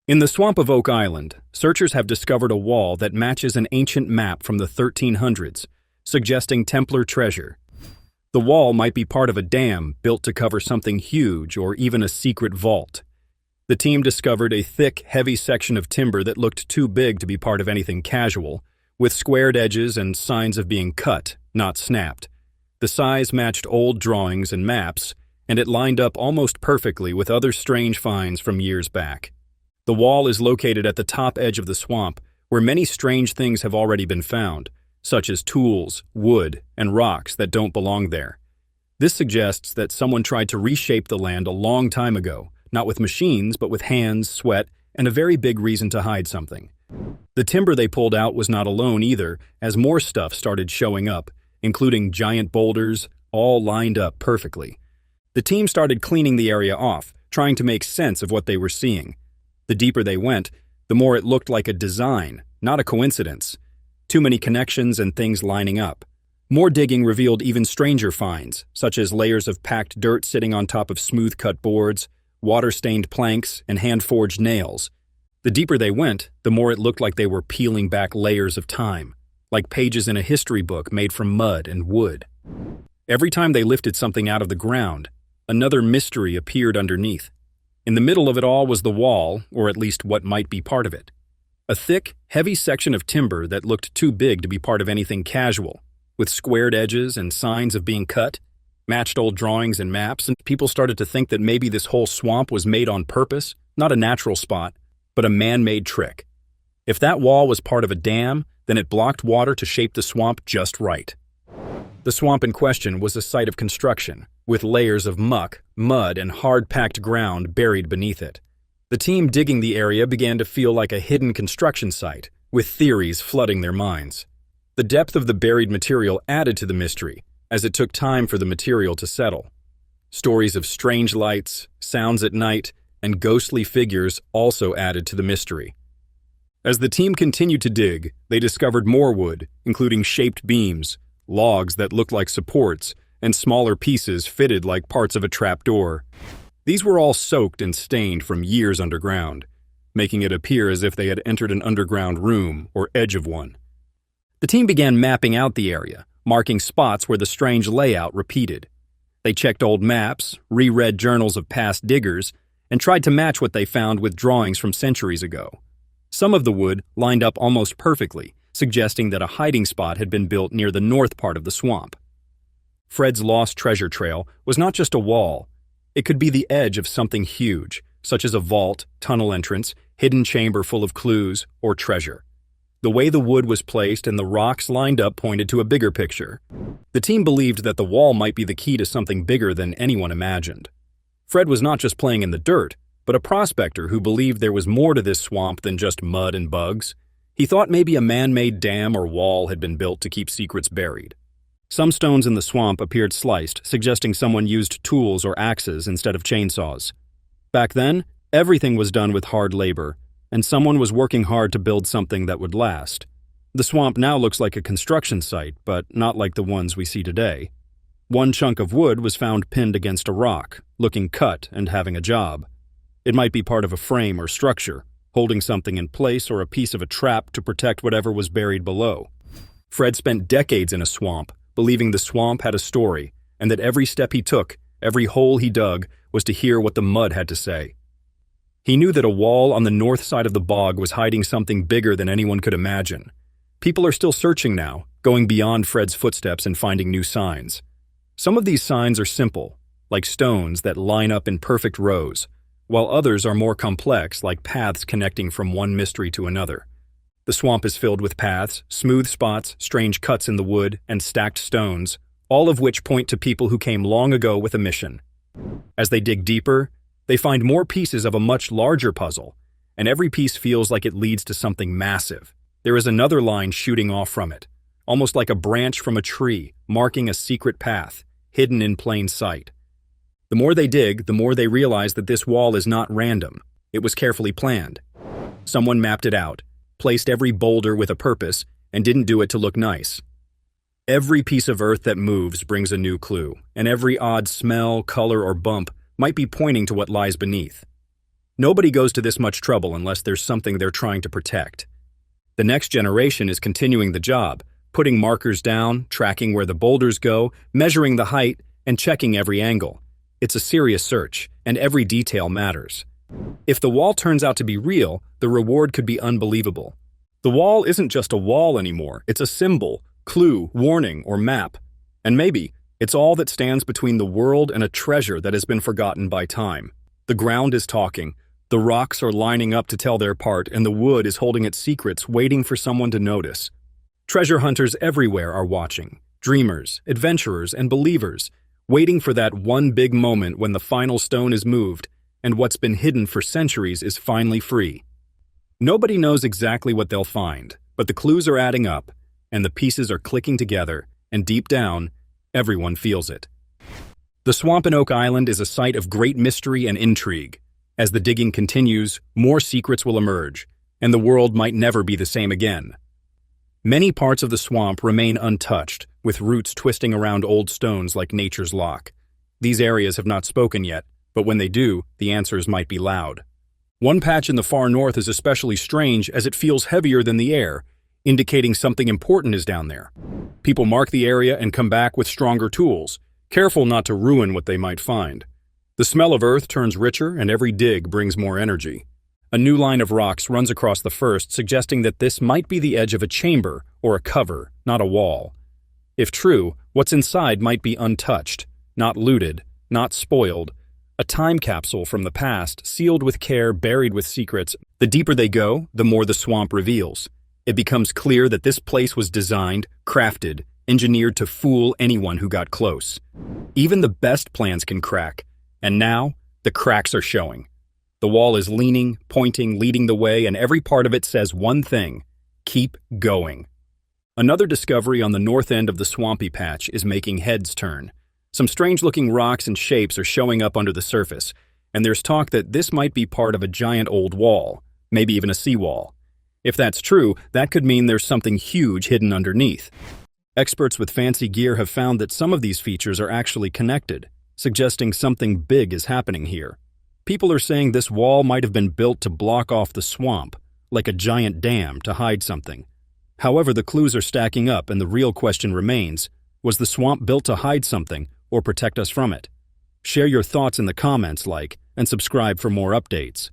In the swamp of Oak Island, searchers have discovered a wall that matches an ancient map from the 1300s, suggesting Templar treasure. The wall might be part of a dam built to cover something huge or even a secret vault. The team discovered a thick, heavy section of timber that looked too big to be part of anything casual, with squared edges and signs of being cut, not snapped. The size matched old drawings and maps, and it lined up almost perfectly with other strange finds from years back. The wall is located at the top edge of the swamp, where many strange things have already been found, such as tools, wood, and rocks that don't belong there. This suggests that someone tried to reshape the land a long time ago, not with machines, but with hands, sweat, and a very big reason to hide something. The timber they pulled out was not alone either, as more stuff started showing up, including giant boulders, all lined up perfectly. The team started cleaning the area off, trying to make sense of what they were seeing. The deeper they went, the more it looked like a design, not a coincidence. Too many connections and things lining up. More digging revealed even stranger finds, such as layers of packed dirt sitting on top of smooth-cut boards, water-stained planks, and hand-forged nails. The deeper they went, the more it looked like they were peeling back layers of time, like pages in a history book made from mud and wood. Every time they lifted something out of the ground, another mystery appeared underneath. In the middle of it all was the wall, or at least what might be part of it. A thick, heavy section of timber that looked too big to be part of anything casual, with squared edges and signs of being cut, matched old drawings and maps, and people started to think that maybe this whole swamp was made on purpose, not a natural spot, but a man-made trick. If that wall was part of a dam, then it blocked water to shape the swamp just right. The swamp in question was a site of construction, with layers of muck, mud, and hard-packed ground buried beneath it. The team digging the area began to feel like a hidden construction site, with theories flooding their minds. The depth of the buried material added to the mystery, as it took time for the material to settle. Stories of strange lights, sounds at night, and ghostly figures also added to the mystery. As the team continued to dig, they discovered more wood, including shaped beams, logs that looked like supports, and smaller pieces fitted like parts of a trapdoor. These were all soaked and stained from years underground, making it appear as if they had entered an underground room or edge of one. The team began mapping out the area, marking spots where the strange layout repeated. They checked old maps, reread journals of past diggers, and tried to match what they found with drawings from centuries ago. Some of the wood lined up almost perfectly, suggesting that a hiding spot had been built near the north part of the swamp. Fred's lost treasure trail was not just a wall. It could be the edge of something huge, such as a vault, tunnel entrance, hidden chamber full of clues, or treasure. The way the wood was placed and the rocks lined up pointed to a bigger picture. The team believed that the wall might be the key to something bigger than anyone imagined. Fred was not just playing in the dirt, but a prospector who believed there was more to this swamp than just mud and bugs. He thought maybe a man-made dam or wall had been built to keep secrets buried. Some stones in the swamp appeared sliced, suggesting someone used tools or axes instead of chainsaws. Back then, everything was done with hard labor, and someone was working hard to build something that would last. The swamp now looks like a construction site, but not like the ones we see today. One chunk of wood was found pinned against a rock, looking cut and having a job. It might be part of a frame or structure, holding something in place or a piece of a trap to protect whatever was buried below. Fred spent decades in a swamp, believing the swamp had a story, and that every step he took, every hole he dug, was to hear what the mud had to say. He knew that a wall on the north side of the bog was hiding something bigger than anyone could imagine. People are still searching now, going beyond Fred's footsteps and finding new signs. Some of these signs are simple, like stones that line up in perfect rows, while others are more complex, like paths connecting from one mystery to another. The swamp is filled with paths, smooth spots, strange cuts in the wood, and stacked stones, all of which point to people who came long ago with a mission. As they dig deeper, they find more pieces of a much larger puzzle, and every piece feels like it leads to something massive. There is another line shooting off from it, almost like a branch from a tree, marking a secret path, hidden in plain sight. The more they dig, the more they realize that this wall is not random. It was carefully planned. Someone mapped it out, placed every boulder with a purpose, and didn't do it to look nice. Every piece of earth that moves brings a new clue, and every odd smell, color, or bump might be pointing to what lies beneath. Nobody goes to this much trouble unless there's something they're trying to protect. The next generation is continuing the job, putting markers down, tracking where the boulders go, measuring the height, and checking every angle. It's a serious search, and every detail matters. If the wall turns out to be real, the reward could be unbelievable. The wall isn't just a wall anymore, it's a symbol, clue, warning, or map. And maybe it's all that stands between the world and a treasure that has been forgotten by time. The ground is talking, the rocks are lining up to tell their part, and the wood is holding its secrets, waiting for someone to notice. Treasure hunters everywhere are watching, dreamers, adventurers, and believers, waiting for that one big moment when the final stone is moved and what's been hidden for centuries is finally free. Nobody knows exactly what they'll find, but the clues are adding up, and the pieces are clicking together, and deep down, everyone feels it. The swamp in Oak Island is a site of great mystery and intrigue. As the digging continues, more secrets will emerge, and the world might never be the same again. Many parts of the swamp remain untouched, with roots twisting around old stones like nature's lock. These areas have not spoken yet, but when they do, the answers might be loud. One patch in the far north is especially strange as it feels heavier than the air, indicating something important is down there. People mark the area and come back with stronger tools, careful not to ruin what they might find. The smell of earth turns richer, and every dig brings more energy. A new line of rocks runs across the first, suggesting that this might be the edge of a chamber or a cover, not a wall. If true, what's inside might be untouched, not looted, not spoiled. A time capsule from the past, sealed with care, buried with secrets. The deeper they go, the more the swamp reveals. It becomes clear that this place was designed, crafted, engineered to fool anyone who got close. Even the best plans can crack, and now the cracks are showing. The wall is leaning, pointing, leading the way, and every part of it says one thing: keep going. Another discovery on the north end of the swampy patch is making heads turn. Some strange-looking rocks and shapes are showing up under the surface, and there's talk that this might be part of a giant old wall, maybe even a seawall. If that's true, that could mean there's something huge hidden underneath. Experts with fancy gear have found that some of these features are actually connected, suggesting something big is happening here. People are saying this wall might have been built to block off the swamp, like a giant dam to hide something. However, the clues are stacking up, and the real question remains: was the swamp built to hide something or protect us from it? Share your thoughts in the comments, and subscribe for more updates.